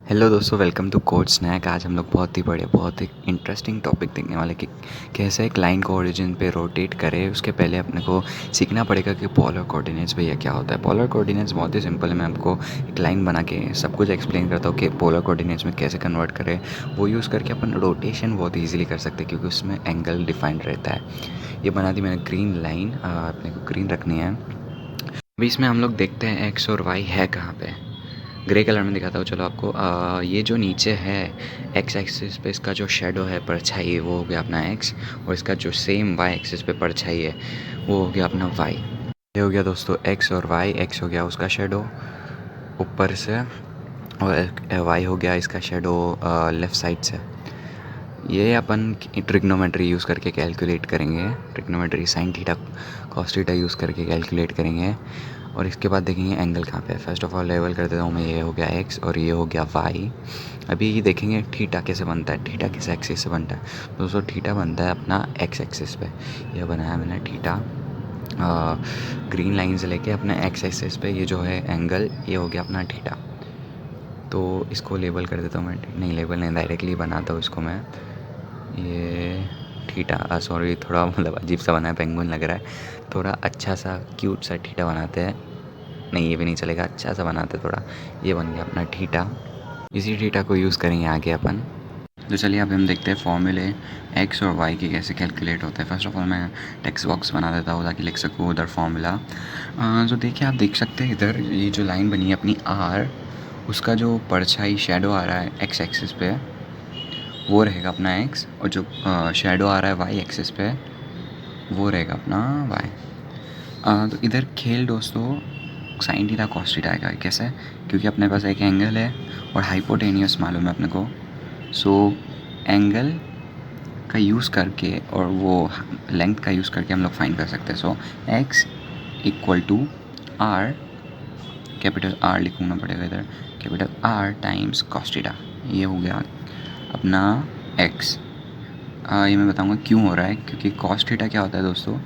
Hello दोस्तों, welcome to code snack. आज हम लोग बहुत ही बढ़िया, बहुत ही इंटरेस्टिंग टॉपिक देखने वाले कि कैसे एक लाइन को ओरिजिन पे रोटेट करें। उसके पहले अपने को सीखना पड़ेगा कि पोलर कोऑर्डिनेट्स भैया क्या होता है। पोलर कोऑर्डिनेट्स बहुत ही सिंपल है। मैं आपको एक लाइन बना के सब कुछ एक्सप्लेन करता हूँ कि पोलर कोऑर्डिनेट्स में कैसे कन्वर्ट करें। वो यूज़ करके अपन रोटेशन बहुत ईजिली कर सकते हैं क्योंकि उसमें एंगल डिफाइंड रहता है। ये बना दी मैंने ग्रीन लाइन, अपने को ग्रीन रखनी है। अभी इसमें हम लोग देखते हैं एक्स और वाई है कहाँ पे। ग्रे कलर में दिखाता हूँ चलो आपको। ये जो नीचे है एक्स एक्सिस पे इसका जो शेडो है, परछाई है, वो हो गया अपना एक्स। और इसका जो सेम वाई एक्सिस पे परछाई है वो हो गया अपना वाई। ये हो गया दोस्तों एक्स और वाई। एक्स हो गया उसका शेडो ऊपर से, और वाई हो गया इसका शेडो लेफ़्ट साइड से। ये अपन ट्रिग्नोमेट्री यूज़ करके कैलकुलेट करेंगे। Trigonometry sine theta cos theta use करके कैलकुलेट करेंगे। और इसके बाद देखेंगे एंगल कहाँ पे है। फर्स्ट ऑफ ऑल लेवल कर देता हूँ मैं। ये हो गया एक्स और ये हो गया वाई। अभी ये देखेंगे थीटा कैसे बनता है। थीटा किस एक्सिस से बनता है दोस्तों? थीटा बनता है अपना एक्स एक्सिस पे। यह बनाया मैंने थीटा ग्रीन लाइन से लेके अपने एक्स एक्सिस पे। ये जो है एंगल, ये हो गया अपना थीटा। तो इसको लेबल कर देता हूँ मैं। नहीं, लेबल नहीं, डायरेक्टली बनाता हूँ इसको मैं। ये थीटा, सॉरी, थोड़ा मतलब अजीब सा बना है, पेंगुइन लग रहा है। थोड़ा अच्छा सा क्यूट सा थीटा बनाते हैं। नहीं, ये भी नहीं चलेगा, अच्छा सा बनाते थोड़ा। ये बन गया अपना थीटा। इसी थीटा को यूज़ करेंगे आगे अपन। तो चलिए अब हम देखते हैं फॉर्मूले एक्स और वाई के कैसे कैलकुलेट होते हैं। फर्स्ट ऑफ ऑल मैं टेक्स्ट बॉक्स बना देता हूँ ताकि लिख सकूँ उधर फॉर्मूला। तो देखिए, आप देख सकते हैं इधर ये जो लाइन बनी है अपनी आर, उसका जो परछाई शेडो आ रहा है एक्स एक्सिस पे, वो रहेगा अपना एक्स। और जो शेडो आ रहा है वाई एक्सिस पे, वो रहेगा अपना वाई। तो इधर खेल दोस्तों साइन थीटा कॉस थीटा आएगा। कैसे? क्योंकि अपने पास एक एंगल है और हाइपोटेनियस मालूम है अपने को। सो एंगल का यूज़ करके और वो लेंथ का यूज़ करके हम लोग फाइंड कर सकते हैं। So x equal to r, capital r लिखूँगा पड़ेगा इधर, capital r times cos theta. ये हो गया अपना एक्स। ये मैं बताऊंगा क्यों हो रहा है। क्योंकि कॉस थीटा क्या होता है दोस्तों?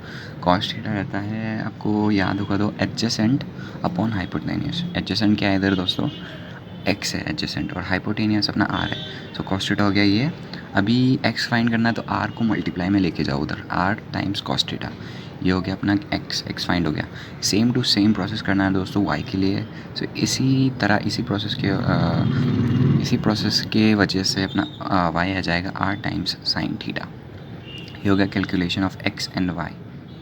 कॉस थीटा रहता है, आपको याद होगा तो, एडजेसेंट अपॉन हाइपोटेनियस। एडजेसेंट क्या है इधर दोस्तों? एक्स है एडजेसेंट, और हाइपोटेनियस अपना आर है। सो कॉस थीटा हो गया ये। अभी एक्स फाइंड करना है तो आर को मल्टीप्लाई में लेके जाओ उधर, आर टाइम्स कॉस थीटा। ये हो गया अपना एक्स। एक्स फाइंड हो गया। सेम टू सेम प्रोसेस करना है दोस्तों वाई के लिए। सो इसी तरह इसी प्रोसेस के वजह से अपना वाई आ जाएगा आर टाइम्स साइन थीटा। ये हो गया calculation of X and Y.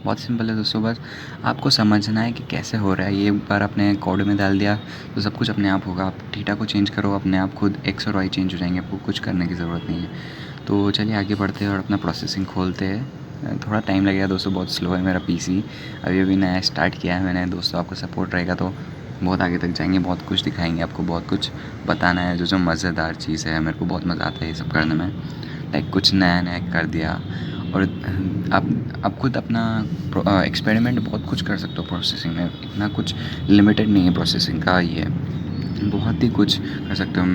बहुत सिंपल है दोस्तों, बस आपको समझना है कि कैसे हो रहा है। ये बार आपने कोड में डाल दिया तो सब कुछ अपने आप होगा। आप थीटा को चेंज करो, अपने आप खुद एक्स और वाई चेंज हो जाएंगे। आपको कुछ करने की ज़रूरत नहीं है। तो चलिए आगे बढ़ते हैं और अपना प्रोसेसिंग खोलते हैं। थोड़ा टाइम लगेगा दोस्तों, बहुत स्लो है मेरा पीसी। अभी अभी नया स्टार्ट किया है मैंने दोस्तों। आपको सपोर्ट रहेगा तो बहुत आगे तक जाएंगे, बहुत कुछ दिखाएंगे आपको, बहुत कुछ बताना है। जो मज़ेदार चीज़ है, मेरे को बहुत मज़ा आता है ये सब करने में। लाइक कुछ नया नया कर दिया। और आप खुद अपना एक्सपेरिमेंट बहुत कुछ कर सकते हो प्रोसेसिंग में। इतना कुछ लिमिटेड नहीं है प्रोसेसिंग का, ये बहुत ही कुछ कर सकते हो।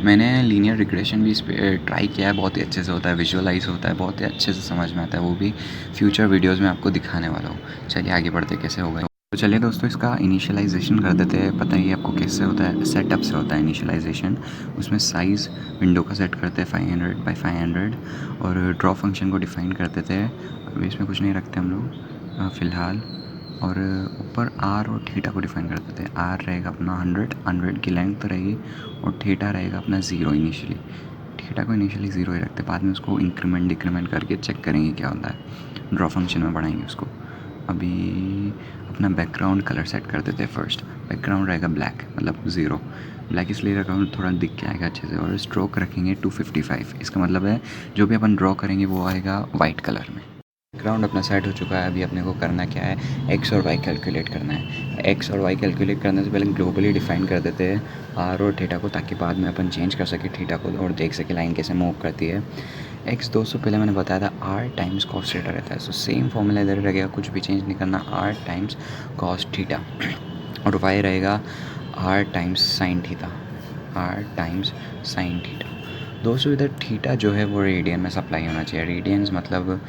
मैंने लीनियर रिग्रेशन भी इस पर ट्राई किया है। बहुत ही अच्छे से होता है, विजुअलाइज होता है, बहुत ही अच्छे से समझ में आता है। वो भी फ्यूचर वीडियोज़ में आपको दिखाने वाला हूँ। चलिए आगे बढ़ते कैसे होगा। तो चलिए दोस्तों इसका इनिशियलाइजेशन कर देते हैं। पता ही आपको कैसे होता है, सेटअप से होता है इनिशियलाइजेशन। उसमें साइज़ विंडो का सेट करते हैं 500 बाई 500, और ड्रॉ फंक्शन को डिफाइन कर देते हैं। अभी इसमें कुछ नहीं रखते हम लोग फ़िलहाल। और ऊपर आर और थीटा को डिफाइन कर देते हैं। आर रहेगा अपना 100 की लेंथ रहेगी, और थीटा रहेगा अपना 0 इनिशियली। थीटा को इनिशियली 0 ही रखते हैं, बाद में उसको इंक्रीमेंट डिक्रीमेंट करके चेक करेंगे क्या होता है। ड्रॉ फंक्शन में बढ़ाएंगे उसको। अभी अपना बैकग्राउंड कलर सेट कर देते हैं। फर्स्ट बैकग्राउंड रहेगा ब्लैक, मतलब 0। ब्लैक इसलिए रखा हूँ थोड़ा दिख के आएगा अच्छे से। और स्ट्रोक रखेंगे 255। इसका मतलब है जो भी अपन ड्रॉ करेंगे वो आएगा वाइट कलर में। बैकग्राउंड अपना सेट हो चुका है। अभी अपने को करना क्या है, एक्स और वाई कैलकुलेट करना है। एक्स और वाई कैलकुलेट करने से पहले ग्लोबली डिफाइन कर देते हैं आर और थीटा को, ताकि बाद में अपन चेंज कर सके थीटा को और देख सके लाइन कैसे मूव करती है। एक्स 200 पहले मैंने बताया था आर टाइम्स कॉस थीटा रहता है। सो सेम फॉर्मूला इधर रहेगा, कुछ भी चेंज नहीं करना, आर टाइम्स कॉस थीटा। और वाई रहेगा R times sine theta, R times sine theta. दोस्तों इधर थीटा जो है वो रेडियन में सप्लाई होना चाहिए। रेडियंस मतलब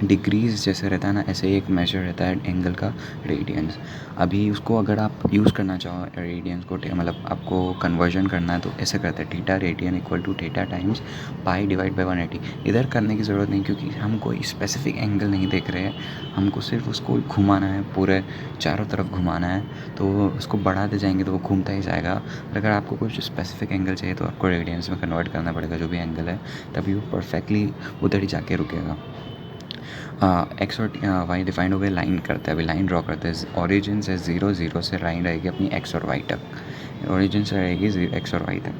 डिग्रीज जैसे रहता है ना, ऐसे ही एक मेजर रहता है एंगल का, रेडियंस। अभी उसको अगर आप यूज़ करना चाहो रेडियंस को, मतलब आपको कन्वर्जन करना है, तो ऐसे करते हैं theta radian equal to theta times pi divide by 180। इधर करने की ज़रूरत नहीं, क्योंकि हम कोई स्पेसिफिक एंगल नहीं देख रहे हैं, हमको सिर्फ उसको घुमाना है, पूरे चारों तरफ घुमाना है। तो उसको बढ़ाते जाएंगे तो वो घूमता ही जाएगा। और अगर आपको कुछ स्पेसिफिक एंगल चाहिए तो आपको रेडियंस में कन्वर्ट करना पड़ेगा, जो भी एंगल है, तभी वो परफेक्टली उधर ही जाके रुकेगा। एक्स और वाई डिफाइंड हो गए, लाइन करते हैं। अभी लाइन ड्रॉ करते हैं। ओरिजिन से 0 से लाइन रहेगी अपनी एक्स और वाई तक। ओरिजिन से रहेगी एक्स और वाई तक।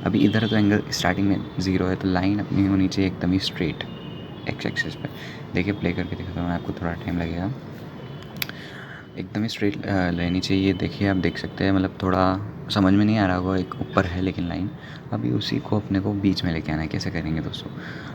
अभी इधर तो एंगल स्टार्टिंग में 0 है, तो लाइन अपनी होनी चाहिए एकदम ही स्ट्रेट एक्स एक्सिस पे। देखिए प्ले करके दिखाता हूँ मैं आपको, थोड़ा टाइम लगेगा। एकदम ही स्ट्रेट रहनी चाहिए। देखिए आप देख सकते हैं, मतलब थोड़ा समझ में नहीं आ रहा होगा, एक ऊपर है लेकिन लाइन। अभी उसी को अपने को बीच में लेके आना है। कैसे करेंगे दोस्तों?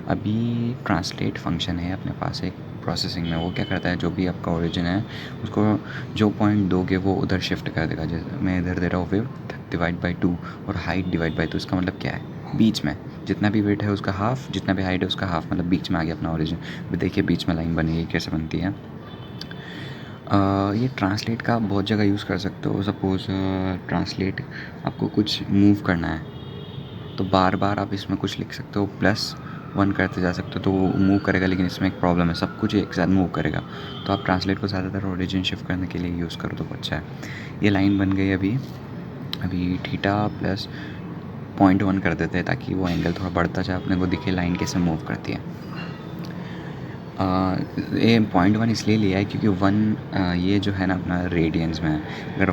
अभी ट्रांसलेट फंक्शन है अपने पास एक प्रोसेसिंग में। वो क्या करता है, जो भी आपका ओरिजिन है उसको जो पॉइंट दोगे वो उधर शिफ्ट कर देगा। जैसे मैं इधर दे रहा हूँ विड्थ डिवाइड बाई 2 और हाइट डिवाइड बाई 2। इसका मतलब क्या है, बीच में जितना भी वेट है उसका हाफ, जितना भी हाइट है उसका हाफ, मतलब बीच में आ गया अपना ओरिजिन। भी देखिए बीच में लाइन बनी है, कैसे बनती है। ये ट्रांसलेट का आप बहुत जगह यूज़ कर सकते हो। सपोज़ ट्रांसलेट आपको कुछ मूव करना है तो बार बार आप इसमें कुछ लिख सकते हो, +1 करते जा सकते हो तो वो मूव करेगा। लेकिन इसमें एक प्रॉब्लम है, सब कुछ एक साथ मूव करेगा। तो आप ट्रांसलेट को ज़्यादातर ओरिजिन शिफ्ट करने के लिए यूज़ करो तो अच्छा है। ये लाइन बन गई। अभी थीटा प्लस 0.1 कर देते हैं ताकि वो एंगल थोड़ा बढ़ता जाए, अपने को दिखे लाइन कैसे मूव करती है। ये 0.1 इसलिए लिया है क्योंकि 1 ये जो है ना अपना रेडियंस में है। अगर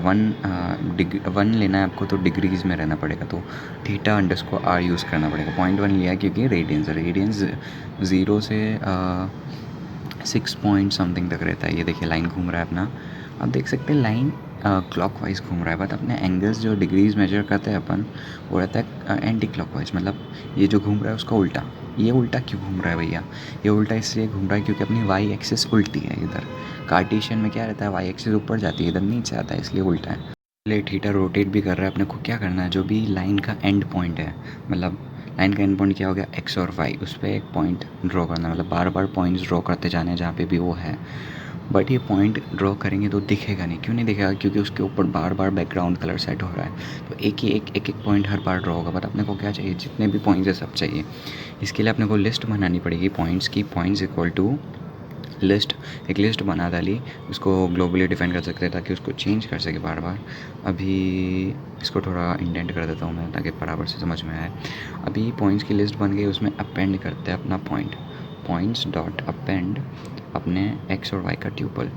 1 लेना है आपको तो डिग्रीज़ में रहना पड़ेगा, तो थीटा अंडरस्कोर आर यूज़ करना पड़ेगा। 0.1 लिया है क्योंकि रेडियंस 0 से 6 पॉइंट समथिंग तक रहता है। ये देखिए लाइन घूम रहा है अपना, आप देख सकते हैं लाइन क्लॉकवाइज घूम रहा है। बट अपने एंगल्स जो डिग्रीज़ मेजर करते हैं अपन, वो रहता है एंटी क्लॉकवाइज, मतलब ये जो घूम रहा है उसका उल्टा। ये उल्टा क्यों घूम रहा है भैया? ये उल्टा इसलिए घूम रहा है क्योंकि अपनी वाई एक्सिस उल्टी है। इधर कार्टेशियन में क्या रहता है, वाई एक्सिस ऊपर जाती है, इधर नीचे आता है, इसलिए उल्टा है। ले थीटा रोटेट भी कर रहा है। अपने को क्या करना है, जो भी लाइन का एंड पॉइंट है, मतलब लाइन का एंड पॉइंट क्या हो गया, एक्स और वाई, उस पर एक पॉइंट ड्रॉ करना है। मतलब बार बार पॉइंट्स ड्रॉ करते जाने हैं जहाँ पे भी वो है। बट ये पॉइंट ड्रॉ करेंगे तो दिखेगा नहीं। क्यों नहीं दिखेगा? क्योंकि उसके ऊपर बार बार बैकग्राउंड कलर सेट हो रहा है। तो एक पॉइंट हर बार ड्रॉ होगा। बट अपने को क्या चाहिए, जितने भी पॉइंट्स है सब चाहिए। इसके लिए अपने को लिस्ट बनानी पड़ेगी पॉइंट्स की। पॉइंट्स इक्वल टू लिस्ट, एक लिस्ट बना डाली, उसको ग्लोबली डिफाइन कर सकते हैं ताकि उसको चेंज कर सके बार बार। अभी इसको थोड़ा इंडेंट कर देता हूँ मैं ताकि बराबर से समझ में आए। अभी पॉइंट्स की लिस्ट बन गई, उसमें अपेंड करते हैं अपना पॉइंट्स डॉट अपेंड अपने एक्स और वाई का ट्यूपल।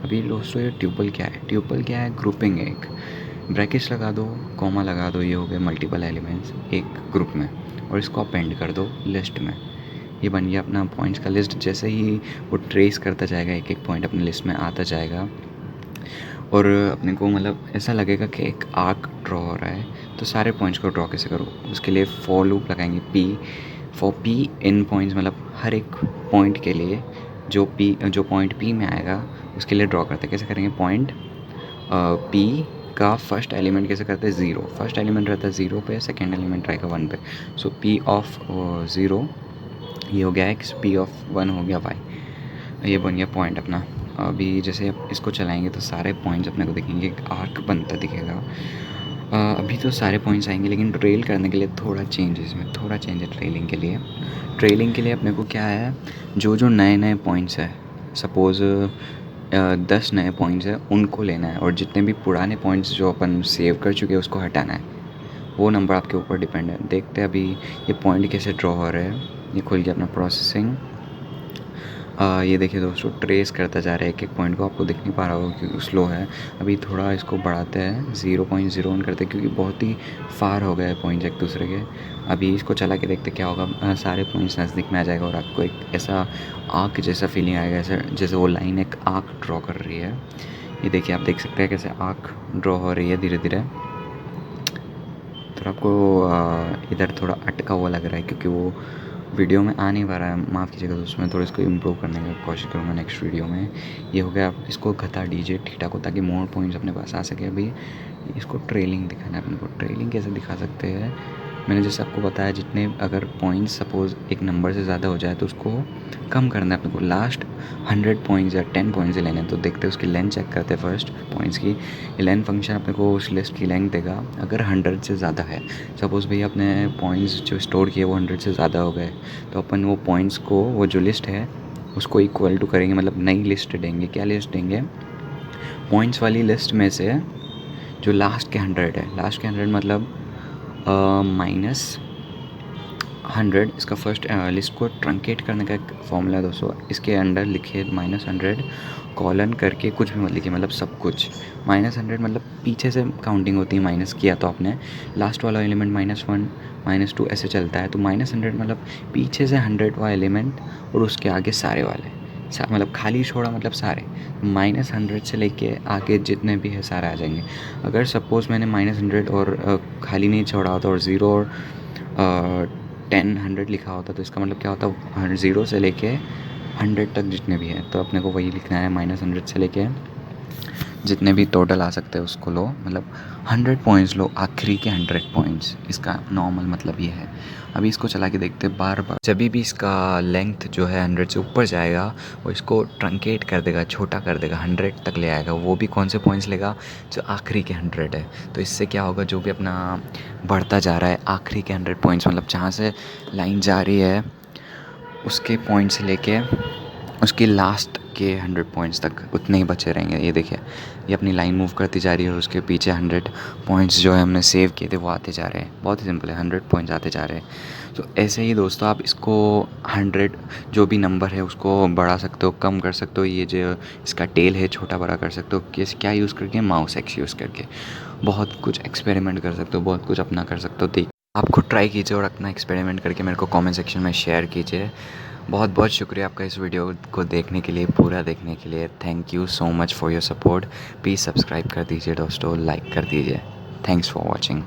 अभी दोस्तों ये ट्यूपल क्या है? ट्यूपल क्या है, ग्रुपिंग है। एक ब्रैकेट्स लगा दो, कॉमा लगा दो, ये हो गए मल्टीपल एलिमेंट्स एक ग्रुप में, और इसको अपेंड कर दो लिस्ट में। ये बन गया अपना पॉइंट्स का लिस्ट। जैसे ही वो ट्रेस करता जाएगा, एक एक पॉइंट अपनी लिस्ट में आता जाएगा, और अपने को मतलब ऐसा लगेगा कि एक आर्क ड्रॉ हो रहा है। तो सारे पॉइंट्स को ड्रॉ कैसे करो, उसके लिए फॉर लूप लगाएंगे। फॉर पी इन पॉइंट्स, मतलब हर एक पॉइंट के लिए जो पॉइंट पी में आएगा उसके लिए ड्रॉ करते हैं। कैसे करेंगे, पॉइंट पी का फर्स्ट एलिमेंट कैसे करते हैं, 0। फर्स्ट एलिमेंट रहता है 0 पे, सेकेंड एलिमेंट रहेगा 1 पे। सो पी ऑफ 0 ये हो गया x, पी ऑफ 1 हो गया y। ये बन गया पॉइंट अपना। अभी जैसे आप इसको चलाएंगे तो सारे पॉइंट्स अपने को दिखेंगे, एक आर्क बनता दिखेगा। अभी तो सारे पॉइंट्स आएंगे, लेकिन ट्रेल करने के लिए थोड़ा चेंज है इसमें, थोड़ा चेंज है ट्रेलिंग के लिए अपने को क्या है, जो जो नए नए पॉइंट्स है, सपोज़ 10 नए पॉइंट्स है, उनको लेना है, और जितने भी पुराने पॉइंट्स जो अपन सेव कर चुके हैं उसको हटाना है। वो नंबर आपके ऊपर डिपेंड है। देखते हैं अभी ये पॉइंट कैसे ड्रॉ हो रहे हैं। ये खुल गया अपना प्रोसेसिंग। ये देखिए दोस्तों, ट्रेस करता जा रहा है एक एक पॉइंट को। आपको दिख नहीं पा रहा होगा क्योंकि स्लो है। अभी थोड़ा इसको बढ़ाते हैं, 0.01 करते हैं क्योंकि बहुत ही फार हो गए पॉइंट्स एक दूसरे के। अभी इसको चला के देखते क्या होगा। सारे पॉइंट्स नज़दीक में आ जाएगा और आपको एक ऐसा आर्क जैसा फीलिंग आएगा, ऐसा जैसे वो लाइन एक आर्क ड्रॉ कर रही है। ये देखिए, आप देख सकते हैं कैसे आर्क ड्रॉ हो रही है धीरे धीरे। तो आपको इधर थोड़ा अटका हुआ लग रहा है क्योंकि वो वीडियो में आ नहीं पा रहा है, माफ़ कीजिएगा दोस्तों। मैं थोड़ा इसको इम्प्रूव करने की कोशिश करूँगा नेक्स्ट वीडियो में। ये हो गया, आप इसको घटा दीजिए थीटा को ताकि मोर पॉइंट्स अपने पास आ सके। अभी इसको ट्रेलिंग दिखाना है अपने को। ट्रेलिंग कैसे दिखा सकते हैं, मैंने जैसे आपको बताया, जितने अगर पॉइंट्स सपोज़ एक नंबर से ज़्यादा हो जाए तो उसको कम करना है अपने को। लास्ट 100 पॉइंट्स या 10 पॉइंट्स से लेने हैं, तो देखते हैं उसकी लेंथ चेक करते हैं फर्स्ट पॉइंट्स की। लेंथ फंक्शन अपने को उस लिस्ट की लेंथ देगा अगर 100 से ज़्यादा है। सपोज़ भैया अपने पॉइंट्स जो स्टोर किए वो 100 से ज़्यादा हो गए, तो अपन वो पॉइंट्स को, वो जो लिस्ट है उसको इक्वल टू करेंगे, मतलब नई लिस्ट देंगे। क्या लिस्ट देंगे? पॉइंट्स वाली लिस्ट में से जो लास्ट के 100 है, लास्ट के 100 मतलब -100। इसका फर्स्ट लिस्ट को ट्रंकेट करने का एक फॉर्मूला है दोस्तों। इसके अंडर लिखे -100 कॉलन करके कुछ भी मत लिखिए, मतलब सब कुछ। -100 मतलब पीछे से काउंटिंग होती है, माइनस किया तो आपने लास्ट वाला एलिमेंट -1 -2 ऐसे चलता है। तो -100 मतलब पीछे से 100वां एलिमेंट और उसके आगे सारे वाले, मतलब खाली छोड़ा मतलब सारे। -100 से लेके आगे जितने भी है सारे आ जाएंगे। अगर सपोज़ मैंने -100 और खाली नहीं छोड़ा होता और 0 और 10 100 लिखा होता, तो इसका मतलब क्या होता? 0 से लेके 100 तक जितने भी हैं, तो अपने को वही लिखना है। -100 से लेके जितने भी टोटल आ सकते हैं उसको लो, मतलब 100 पॉइंट्स लो, आखिरी के 100 पॉइंट्स। इसका नॉर्मल मतलब ये है। अभी इसको चला के देखते हैं बार बार। जब भी इसका लेंथ जो है 100 से ऊपर जाएगा, वो इसको ट्रंकेट कर देगा, छोटा कर देगा, 100 तक ले आएगा। वो भी कौन से पॉइंट्स लेगा? जो आखिरी के 100 है। तो इससे क्या होगा, जो भी अपना बढ़ता जा रहा है आखिरी के 100 पॉइंट्स, मतलब जहाँ से लाइन जा रही है उसके पॉइंट से लेके उसके लास्ट के 100 पॉइंट्स तक उतने ही बचे रहेंगे। ये देखिए, ये अपनी लाइन मूव करती जा रही है और उसके पीछे 100 पॉइंट्स जो है हमने सेव किए थे वो आते जा रहे हैं। बहुत ही सिंपल है, 100 पॉइंट्स आते जा रहे हैं। तो ऐसे ही दोस्तों आप इसको 100 जो भी नंबर है उसको बढ़ा सकते हो, कम कर सकते हो। ये जो इसका टेल है छोटा बड़ा कर सकते हो। क्या यूज़ करके? माउस एक्स यूज़ करके बहुत कुछ एक्सपेरिमेंट कर सकते हो, बहुत कुछ अपना कर सकते हो। देख, आप खुद ट्राई कीजिए और अपना एक्सपेरिमेंट करके मेरे को कमेंट सेक्शन में शेयर कीजिए। बहुत बहुत शुक्रिया आपका इस वीडियो को देखने के लिए, पूरा देखने के लिए। Thank you so much for your support. Please subscribe कर दीजिए दोस्तों, लाइक कर दीजिए। Thanks for watching.